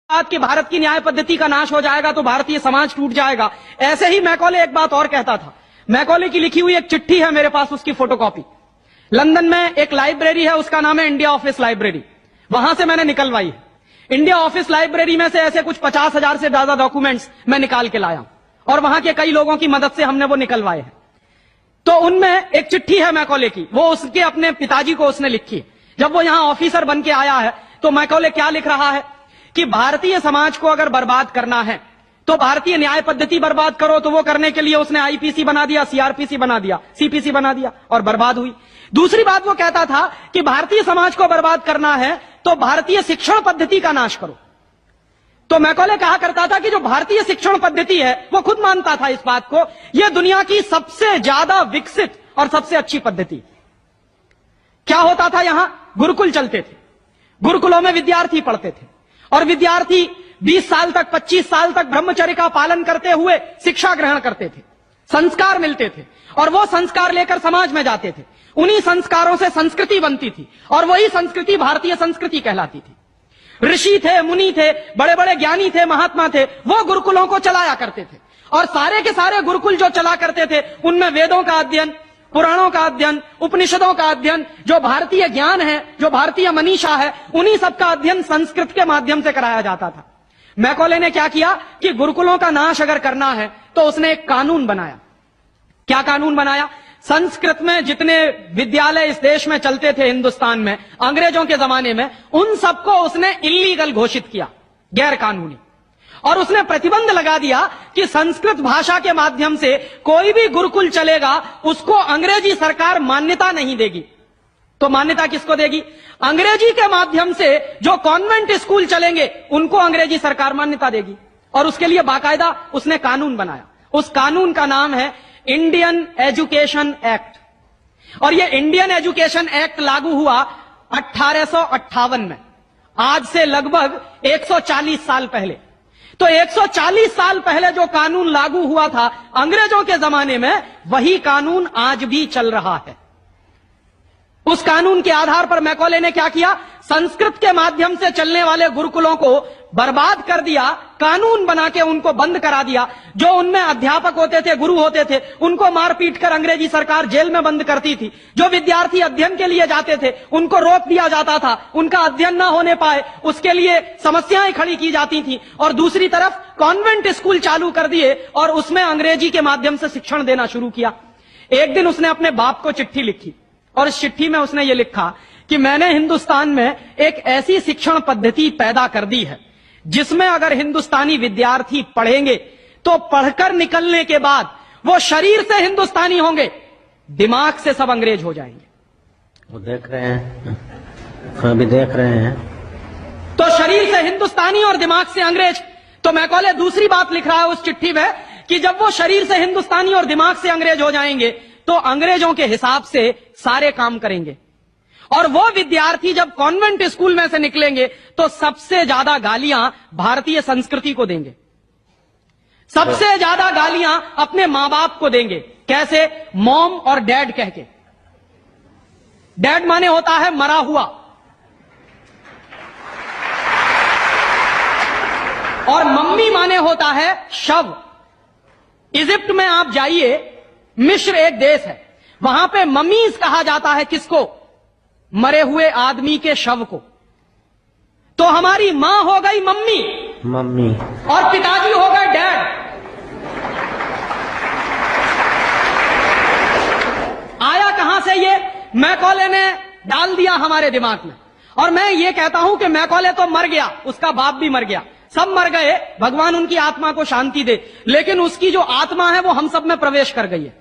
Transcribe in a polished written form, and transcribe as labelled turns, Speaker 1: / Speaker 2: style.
Speaker 1: कि भारत की न्याय पद्धति का नाश हो जाएगा तो भारतीय समाज टूट जाएगा। ऐसे ही मैकॉले एक बात और कहता था। मैकॉले की लिखी हुई एक चिट्ठी है मेरे पास, उसकी फोटोकॉपी। लंदन में एक लाइब्रेरी है, उसका नाम है इंडिया ऑफिस लाइब्रेरी, वहां से मैंने निकलवाई है। इंडिया ऑफिस लाइब्रेरी में से ऐसे कुछ 50,000 से ज्यादा डॉक्यूमेंट्स मैं निकाल के लाया और वहां के कई लोगों की मदद से हमने वो निकलवाए हैं। तो उनमें एक चिट्ठी है मैकॉले की, वो उसके अपने पिताजी को उसने लिखी है। जब वो यहां ऑफिसर बन के आया है तो मैकॉले क्या लिख रहा है कि भारतीय समाज को अगर बर्बाद करना है तो भारतीय न्याय पद्धति बर्बाद करो। तो वो करने के लिए उसने आईपीसी बना दिया, सीआरपीसी बना दिया, सीपीसी बना दिया और बर्बाद हुई। दूसरी बात वो कहता था कि भारतीय समाज को बर्बाद करना है तो भारतीय शिक्षण पद्धति का नाश करो। तो मैकॉले कहा करता था कि जो भारतीय शिक्षण पद्धति है, वो खुद मानता था इस बात को, यह दुनिया की सबसे ज्यादा विकसित और सबसे अच्छी पद्धति। क्या होता था, यहां गुरुकुल चलते थे, गुरुकुलों में विद्यार्थी पढ़ते थे और विद्यार्थी 20 साल तक, 25 साल तक ब्रह्मचर्य का पालन करते हुए शिक्षा ग्रहण करते थे, संस्कार मिलते थे और वो संस्कार लेकर समाज में जाते थे। उन्हीं संस्कारों से संस्कृति बनती थी और वही संस्कृति भारतीय संस्कृति कहलाती थी। ऋषि थे, मुनि थे, बड़े बड़े ज्ञानी थे, महात्मा थे, वो गुरुकुलों को चलाया करते थे और सारे के सारे गुरुकुल जो चला करते थे उनमें वेदों का अध्ययन, पुराणों का अध्ययन, उपनिषदों का अध्ययन, जो भारतीय ज्ञान है, जो भारतीय मनीषा है, उन्हीं सबका अध्ययन संस्कृत के माध्यम से कराया जाता था। मैकॉले ने क्या किया कि गुरुकुलों का नाश अगर करना है तो उसने एक कानून बनाया। क्या कानून बनाया? संस्कृत में जितने विद्यालय इस देश में चलते थे, हिंदुस्तान में अंग्रेजों के जमाने में, उन सबको उसने इल्लीगल घोषित किया, गैर कानूनी। और उसने प्रतिबंध लगा दिया कि संस्कृत भाषा के माध्यम से कोई भी गुरुकुल चलेगा उसको अंग्रेजी सरकार मान्यता नहीं देगी। तो मान्यता किसको देगी? अंग्रेजी के माध्यम से जो कॉन्वेंट स्कूल चलेंगे उनको अंग्रेजी सरकार मान्यता देगी। और उसके लिए बाकायदा उसने कानून बनाया। उस कानून का नाम है इंडियन एजुकेशन एक्ट। और यह इंडियन एजुकेशन एक्ट लागू हुआ 1858 में, आज से लगभग 140 साल पहले। तो 140 साल पहले जो कानून लागू हुआ था अंग्रेजों के जमाने में, वही कानून आज भी चल रहा है। उस कानून के आधार पर मैकॉले ने क्या किया? संस्कृत के माध्यम से चलने वाले गुरुकुलों को बर्बाद कर दिया, कानून बना के उनको बंद करा दिया। जो उनमें अध्यापक होते थे, गुरु होते थे, उनको मार पीट कर अंग्रेजी सरकार जेल में बंद करती थी। जो विद्यार्थी अध्ययन के लिए जाते थे उनको रोक दिया जाता था, उनका अध्ययन ना होने पाए उसके लिए समस्याएं खड़ी की जाती थी। और दूसरी तरफ कॉन्वेंट स्कूल चालू कर दिए और उसमें अंग्रेजी के माध्यम से शिक्षण देना शुरू किया। एक दिन उसने अपने बाप को चिट्ठी लिखी और इस चिट्ठी में उसने ये लिखा कि मैंने हिंदुस्तान में एक ऐसी शिक्षण पद्धति पैदा कर दी है जिसमें अगर हिंदुस्तानी विद्यार्थी पढ़ेंगे तो पढ़कर निकलने के बाद वो शरीर से हिंदुस्तानी होंगे, दिमाग से सब अंग्रेज हो जाएंगे।
Speaker 2: वो देख रहे हैं, अभी देख रहे हैं।
Speaker 1: तो शरीर से हिंदुस्तानी और दिमाग से अंग्रेज। तो मैकॉले दूसरी बात लिख रहा है उस चिट्ठी में कि जब वो शरीर से हिंदुस्तानी और दिमाग से अंग्रेज हो जाएंगे तो अंग्रेजों के हिसाब से सारे काम करेंगे। और वो विद्यार्थी जब कॉन्वेंट स्कूल में से निकलेंगे तो सबसे ज्यादा गालियां भारतीय संस्कृति को देंगे, सबसे ज्यादा गालियां अपने मां बाप को देंगे। कैसे? मॉम और डैड कह के। डैड माने होता है मरा हुआ और मम्मी माने होता है शव। इजिप्ट में आप जाइए, मिस्र एक देश है, वहां पे ममीज कहा जाता है किसको? मरे हुए आदमी के शव को। तो हमारी मां हो गई मम्मी और पिताजी हो गए डैड। आया कहां से ये? मैकॉले ने डाल दिया हमारे दिमाग में। और मैं ये कहता हूं कि मैकॉले तो मर गया, उसका बाप भी मर गया, सब मर गए, भगवान उनकी आत्मा को शांति दे, लेकिन उसकी जो आत्मा है वो हम सब में प्रवेश कर गई है।